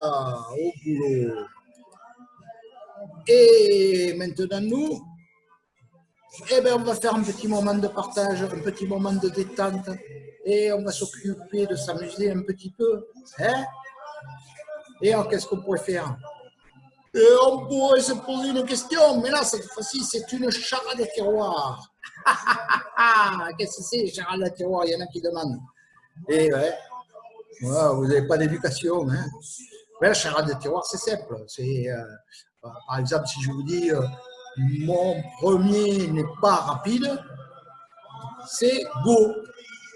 au boulot. Et maintenant, nous, eh ben, on va faire un petit moment de partage, un petit moment de détente. Et on va s'occuper de s'amuser un petit peu. Hein? Et alors, qu'est-ce qu'on pourrait faire? Et on pourrait se poser une question, mais là, cette fois-ci, c'est une charade de terroir. Qu'est-ce que c'est, charade de terroir? Il y en a qui demandent. Et ouais, vous n'avez pas d'éducation. Hein? Ouais, la charade de terroir, c'est simple. C'est, par exemple, si je vous dis mon premier n'est pas rapide, c'est go.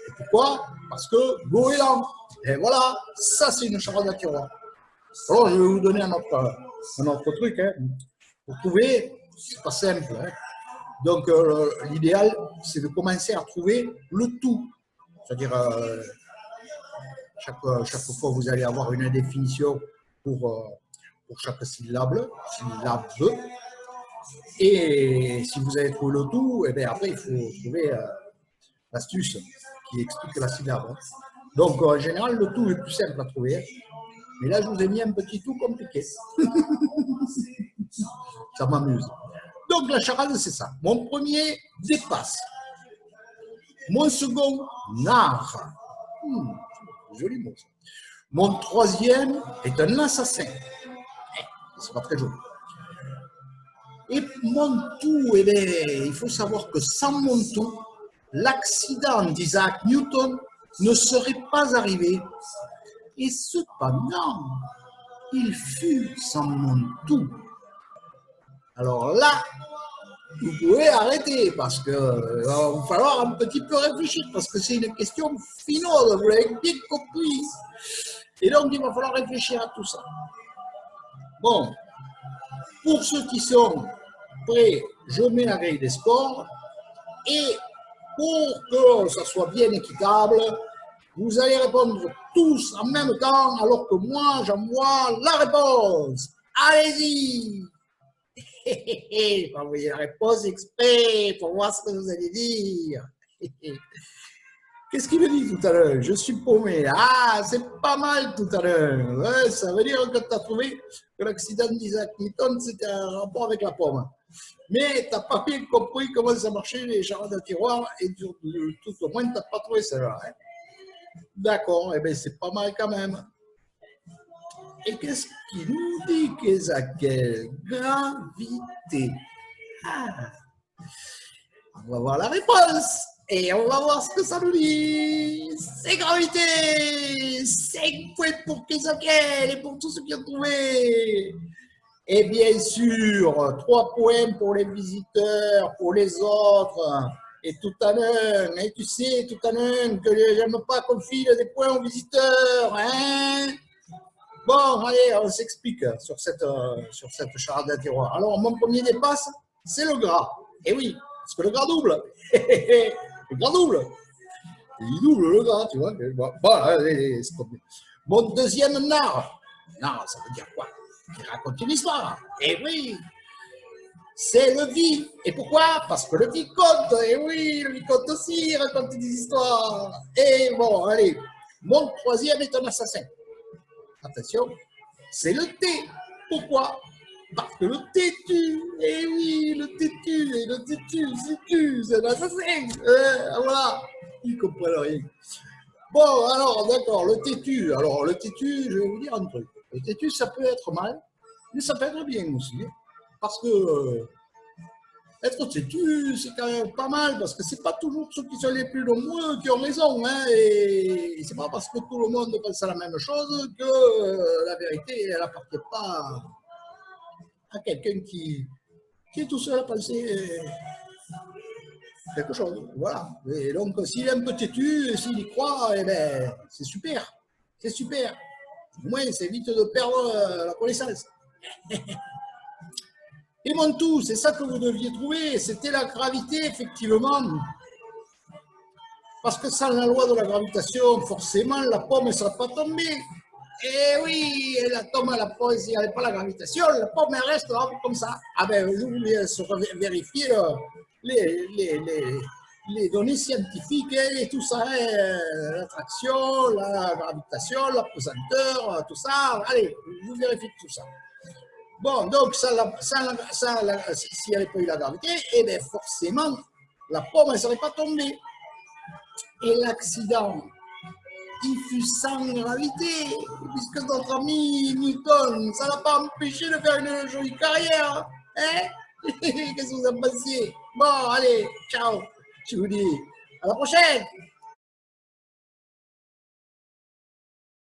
Et pourquoi? Parce que go est lent. Et voilà, ça, c'est une charade de terroir. Alors, je vais vous donner un autre truc. Hein. Pour trouver, c'est pas simple. Hein. Donc, l'idéal, c'est de commencer à trouver le tout. C'est-à-dire, chaque fois, vous allez avoir une définition pour chaque syllabe. Et si vous avez trouvé le tout, et bien après, il faut trouver l'astuce qui explique la syllabe. Hein. Donc, en général, le tout est plus simple à trouver. Hein. Mais là, je vous ai mis un petit tout compliqué. Ça m'amuse. Donc, la charade, c'est ça. Mon premier dépasse. Mon second narre. Joli mot. Mon troisième est un assassin. C'est pas très joli. Et mon tout, eh bien, il faut savoir que sans mon tout, l'accident d'Isaac Newton ne serait pas arrivé. Et cependant, il fut sans mon tout. Alors là, vous pouvez arrêter parce que va falloir un petit peu réfléchir parce que c'est une question finale, vous l'avez bien compris. Et donc, il va falloir réfléchir à tout ça. Bon, pour ceux qui sont prêts, je mets la grille des scores et pour que ça soit bien équitable, vous allez répondre tous en même temps alors que moi, j'envoie la réponse. Allez-y! Je vais envoyer la réponse exprès pour voir ce que vous allez dire. Qu'est-ce qu'il me dit tout à l'heure? Je suis paumé. Ah, c'est pas mal tout à l'heure. Ouais, ça veut dire que tu as trouvé que l'accident d'Isaac Newton, c'était un rapport avec la pomme. Mais tu n'as pas bien compris comment ça marchait les charades à tiroir et tout au moins, tu n'as pas trouvé ça. Hein? D'accord, eh bien, c'est pas mal quand même. Et qu'est-ce qu'il nous dit qu'est-ce à quelle gravité? Ah. On va voir la réponse et on va voir ce que ça nous dit. C'est gravité. 5 points pour Kezakel et pour tous ceux qui ont trouvé. Et bien sûr, 3 points pour les visiteurs, pour les autres. Et tout à l'heure, et tu sais, tout à l'heure, que j'aime pas qu'on file des points aux visiteurs. Hein? Bon, allez, on s'explique sur cette charade à tiroir. Alors, mon premier dépasse, c'est le gras. Et oui, parce que le gras double. Le gras double. Il double le gras, tu vois. Bon, mon deuxième narre. Narre, ça veut dire quoi? Il raconte une histoire. Et oui, c'est le vie. Et pourquoi? Parce que le vicomte, et oui, le vicomte aussi raconte des histoires. Et bon, allez, mon troisième est un assassin. Attention, c'est le thé. Pourquoi? Parce que le têtu, eh oui, le têtu, et le têtu, c'est un assassin. Voilà, il ne comprend rien. Bon, alors, d'accord, le têtu. Alors, le têtu, je vais vous dire un truc. Le têtu, ça peut être mal, mais ça peut être bien aussi. Parce que être têtu, c'est quand même pas mal, parce que c'est pas toujours ceux qui sont les plus nombreux qui ont raison. Hein, et c'est pas parce que tout le monde pense à la même chose que la vérité, elle n'appartient pas à quelqu'un qui est tout seul à penser quelque chose. Voilà. Et donc, s'il est un peu têtu, s'il y croit, eh ben, c'est super. C'est super. Au moins, ça évite de perdre la connaissance. Et mon tout, c'est ça que vous deviez trouver. C'était la gravité, effectivement. Parce que sans la loi de la gravitation, forcément, la pomme ne serait pas tombée. Eh oui, la tombe à la pomme, s'il n'y avait pas la gravitation, la pomme elle reste là comme ça. Ah ben, je voulais vérifier les données scientifiques et tout ça, l'attraction, la gravitation, la pesanteur, tout ça. Allez, je vous vérifie tout ça. Bon, donc, si elle n'avait pas eu la gravité, eh bien, forcément, la pomme, elle ne serait pas tombée. Et l'accident, il fut sans gravité, puisque notre ami Newton, ça ne l'a pas empêché de faire une jolie carrière. Hein? Qu'est-ce que vous en pensez? Bon, allez, ciao. Je vous dis à la prochaine.